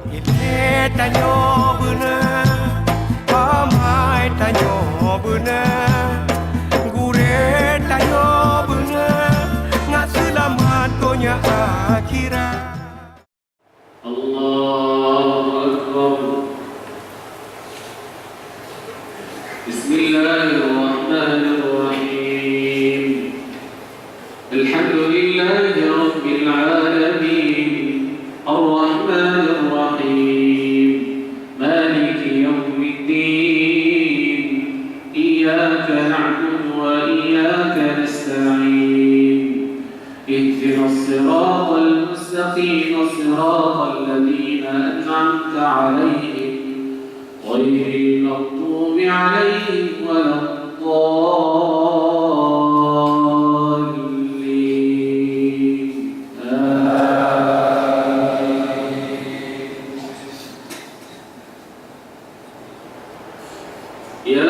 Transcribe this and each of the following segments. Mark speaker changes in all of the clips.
Speaker 1: Ile tanyo bune Pamai tanyo bune Gure tanyo bune Ngaselamat konya akhirat
Speaker 2: Allahu Akbar. Bismillahirrahmanirrahim. Alhamdulillahi Rabbil alamin. Ar-Rahmanir Rahim. Maliki yawmiddin. Iyyaka na'budu wa iyyaka nasta'in. Ihdinas siratal mustaqim, siratal ladzina an'amta 'alaihim ghairil maghdubi 'alaihim waladdallin. Ya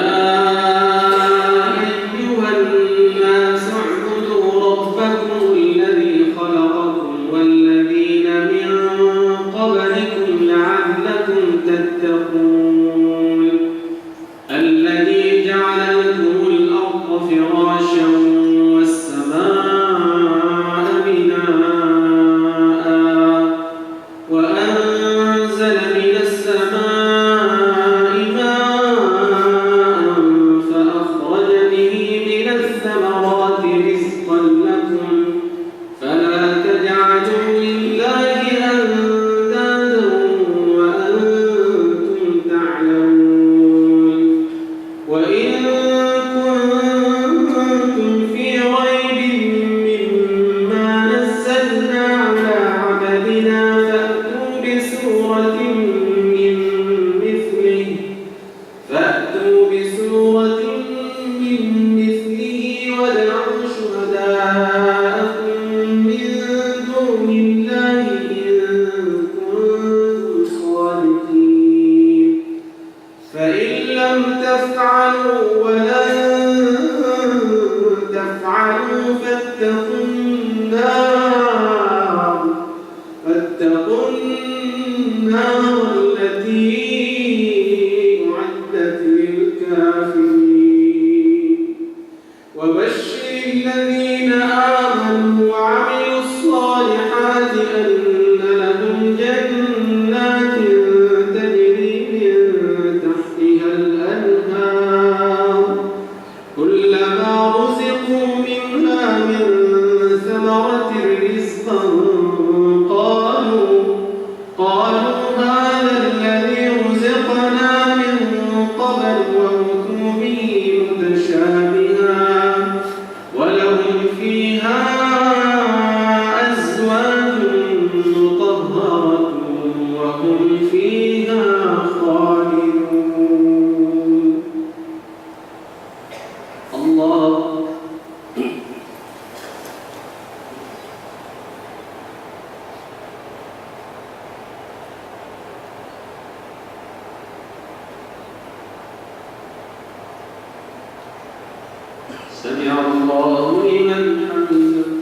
Speaker 2: سمع الله لمن حمده.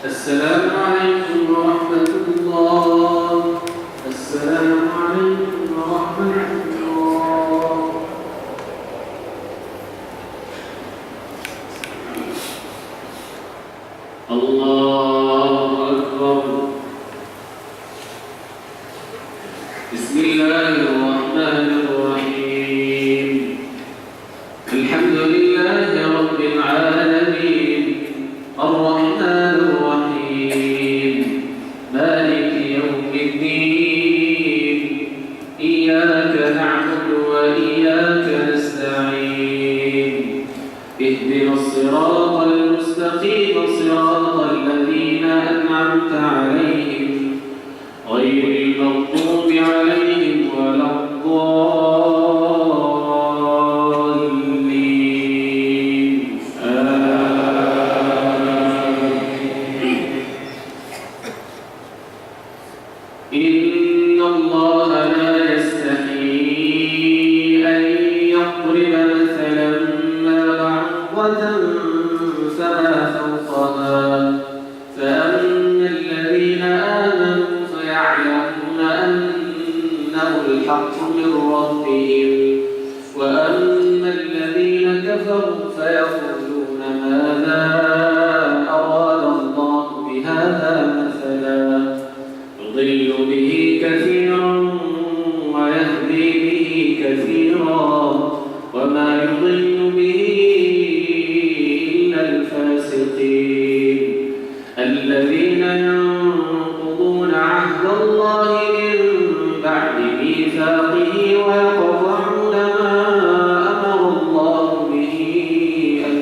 Speaker 2: السلام عليكم ورحمة الله. السلام عليكم ورحمة الله. الله أكبر. بسم الله الرحمن الرحيم. الحمد لله رب العالمين الرحمن الرحيم مالك يوم الدين إياك نعبد وإياك نستعين اهدنا الصراط المستقيم صراط الذين أنعمت عليهم غير المغضوب عليهم ولا الضالين آمين. إن الله لا يستحيي أن يضرب مثلا ما بعوضة فما فوقها فأما الذين آمنوا فيعلمون أنه الحق من ربهم وأما الذين كفروا فيقولون ماذا أراد الله بهذا مثلا يضل به كثيرا ويهدي به كثيرا وما يضل به إلا الفاسقين الذين ينقضون عهد الله من بعد ميثاقه ويقطعون ما أمر الله به أن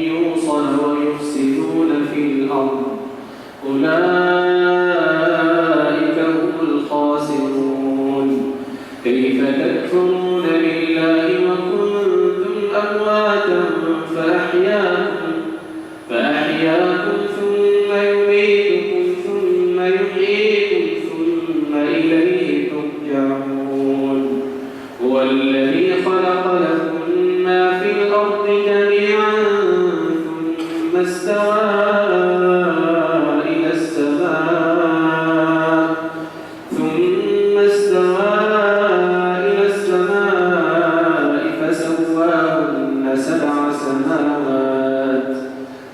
Speaker 2: يوصل ويفسدون في الأرض أولئك هم الخاسرون. كيف تكفرون بالله وكنتم أمواتا فأحياكم ثم يميتكم ثم يحييكم ثم إليه ترجعون. هو الذي خلق لكم ما في الأرض جميعا ثم استوى إلى السماء فسواهن 7 سماوات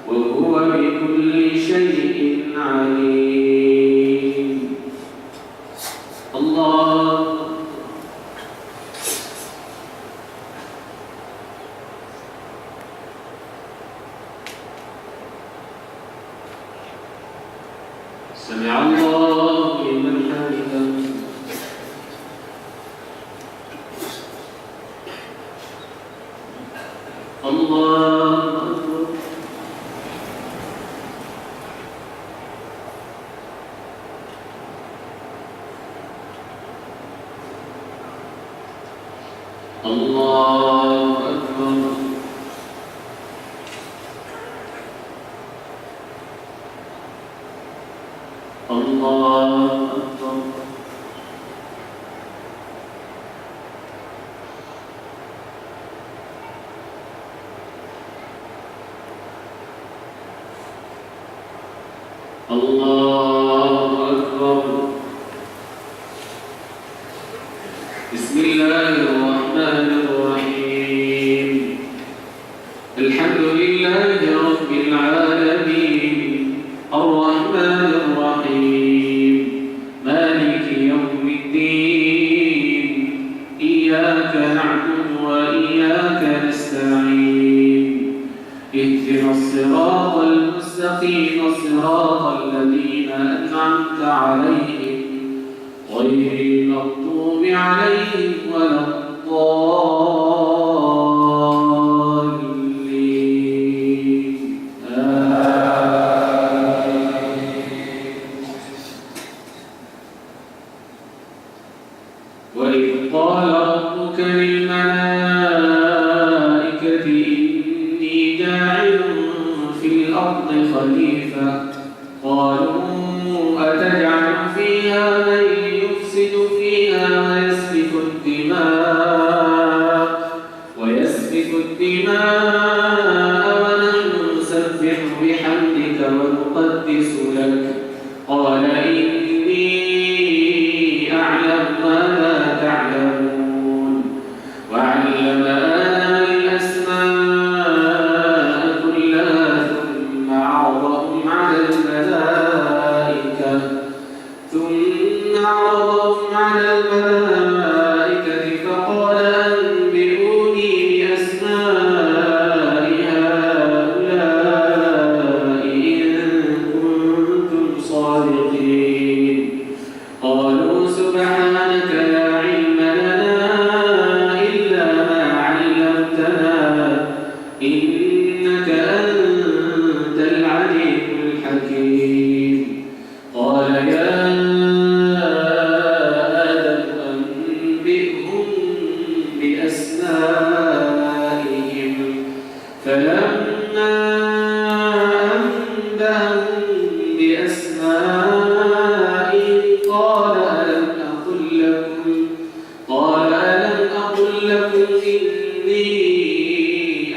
Speaker 2: وهو بكل شيء عليم. الله سمع الله لمن حمده. الله أكبر. الله أكبر. الله أكبر. الله أكبر. بسم الله الرحمن الرحيم. الحمد لله رب العالمين الرحمن الرحيم مالك يوم الدين إياك نعبد وإياك نستعين اهدنا الصراط المستقيم صراط الذين أنعمت عليهم غير المغضوب عليهم ولا الضالين آمين. وإذ قال ربك للملائكة إني جاعل في الأرض خليفة قالوا أتجعل فيها من يفسد فيها ويسفك الدماء على الملائكة فقال أنبئوني بأسماء هؤلاء إن كنتم صادقين قالوا سبحانك لا علم لنا إلا ما علمتنا إنك أنت العليم الحكيم قال يا آدم أنبئهم بأسمائهم فلما أنبأهم بأسمائهم قال ألم أقل لكم إني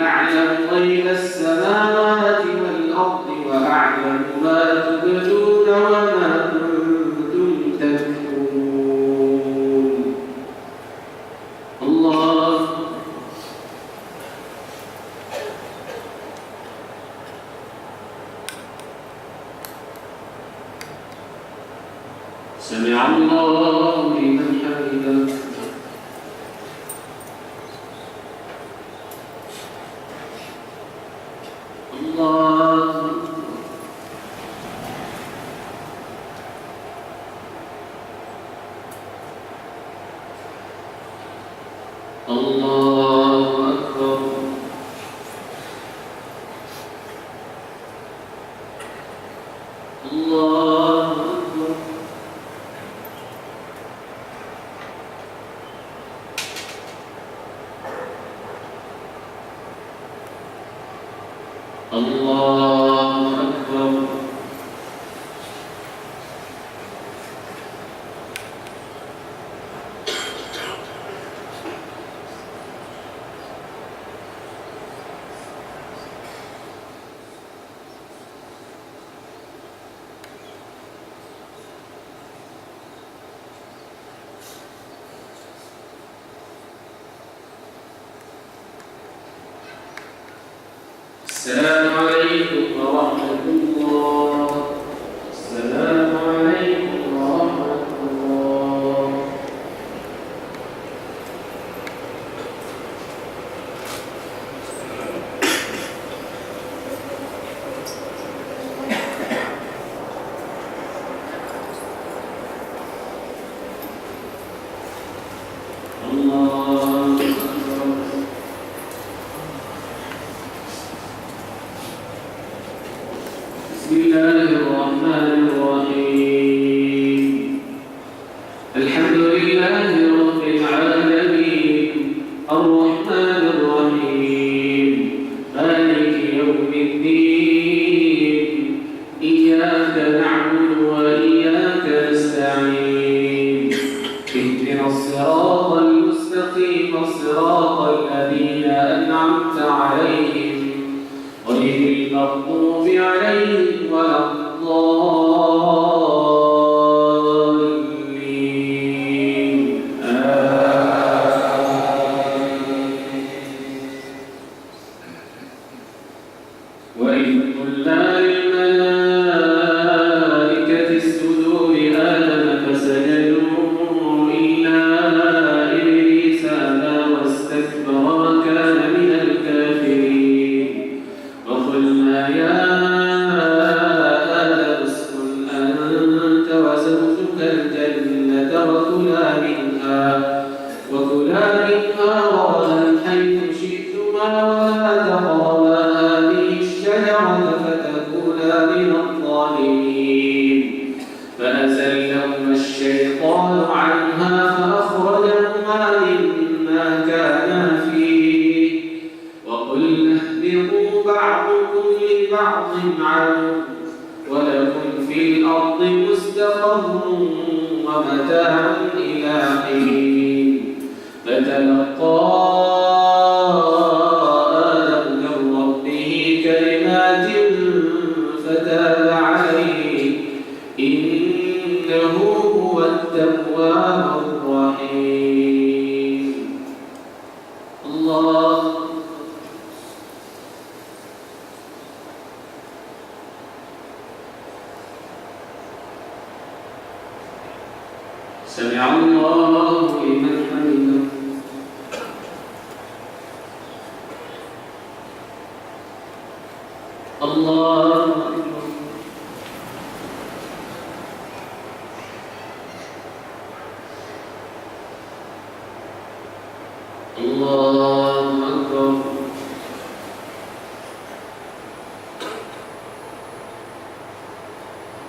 Speaker 2: أعلم غيب السماوات والأرض وأعلم ما تبدون وما كنتم تكتمون الله سمع الله لمن حمده الله الله أكبر الله أكبر الله أكبر السلام عليكم ورحمة الله السلام عليكم ورحمة الله الله أكبر بسم الله الرحمن الرحيم الحمد لله رب العالمين الرحمن الرحيم مالك يوم الدين إياك نعبد وإياك نستعين اهدنا الصراط المستقيم صراط الذين أنعمت عليهم غير المغضوب عليهم ولا الضالين وإذ قلنا للملائكة اسجدوا لآدم فسجدوا إلا إبليس أبى واستكبر وكان من الكافرين وقلنا يا آدم اسكن أنت وزوجك الجنة وكلا منها رغدا حيث شئتما ولا تقربا هذه الشجرة فتكونا من الظالمين فأزلهما الشيطان عنها فأخرجهما مما كانا فيه وقلنا اهبطوا بعضكم لبعض عدو ولكم في الأرض مستقر ومتاع إلى حين فتلقى آدم من ربه كلمات فتاب عليه إنه هو التواب الرحيم الله سمع الله لمن حمده. الله أكبر. الله أكبر.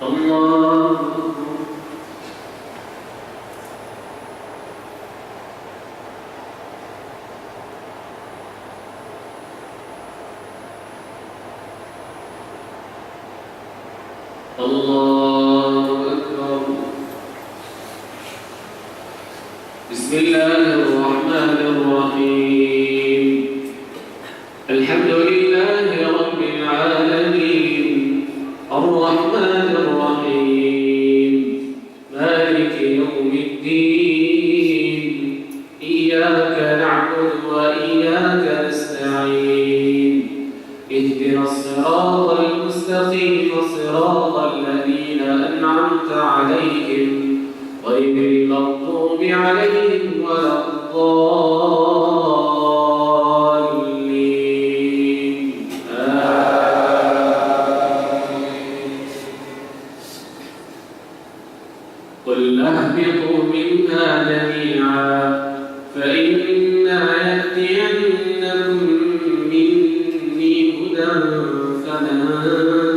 Speaker 2: الله أكبر. الله أكبر. بسم الله الرحمن الرحيم. الحمد لله رب العالمين الرحمن الرحيم مالك يوم الدين إياك نعبد وإياك نستعين اهدنا الصراط المستقيم صراط الذين أنعمت عليهم غير المغضوب عليهم ولا الضالين آمين. قل اهبطوا منها جميعا فإما يأتينكم مني هدى فمن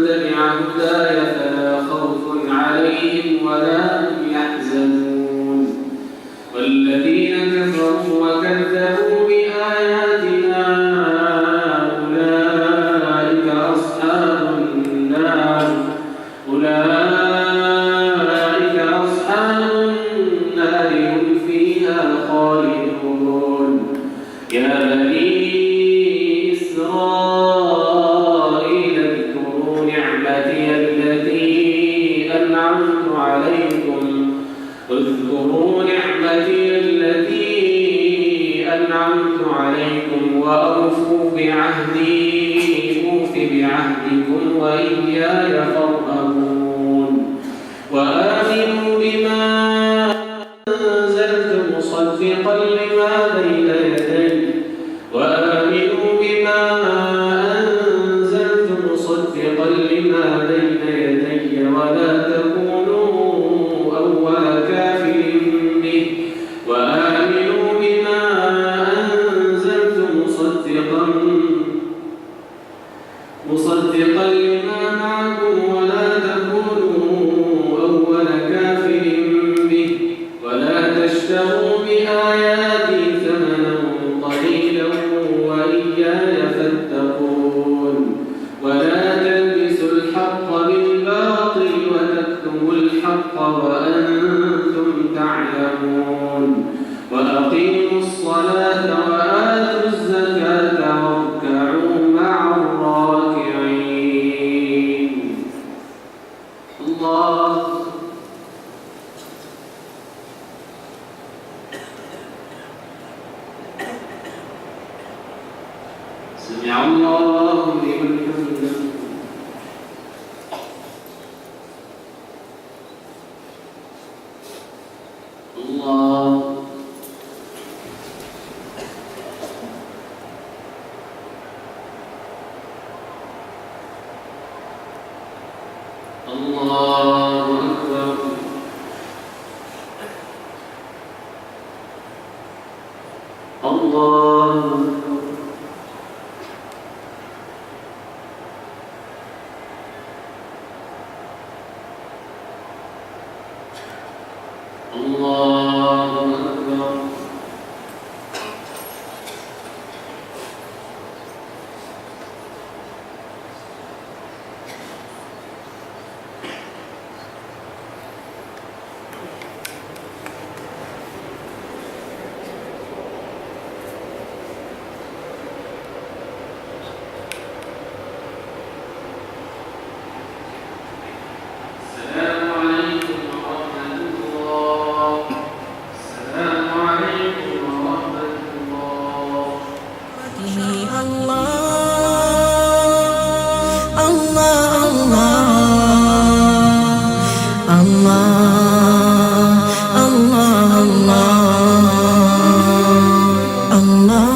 Speaker 2: تبع هداي فلا خوف عليهم ولا هم يحزنون والذين كفروا وكذبوا بآياتنا أولئك أصحاب النار هم فيها خالدون. يا بني إسرائيل اذكروا نعمتي التي أنعمت عليكم وأوفوا بعهدي أوف بعهدكم وإياي فارهبون. وآمنوا بما أنزلت مصدقا لما بين يدي ولا تكونوا أول كافر به وآمنوا بما أنزلت مصدقا لما معكم ولا تكونوا أول كافر به ولا تشتروا بآياتي ثمنا قليلا وإياي فاتقون. ولا تلبسوا الحق بالباطل وتكتموا الحق وأنتم تعلمون. وأقيموا الصلاة وآتوا الزكاة واركعوا مع الراكعين. الله سمع الله لمن حمده. الله الله أكبر. الله أكبر. الله أكبر. السلام عليكم ورحمة الله. السلام عليكم
Speaker 3: Allah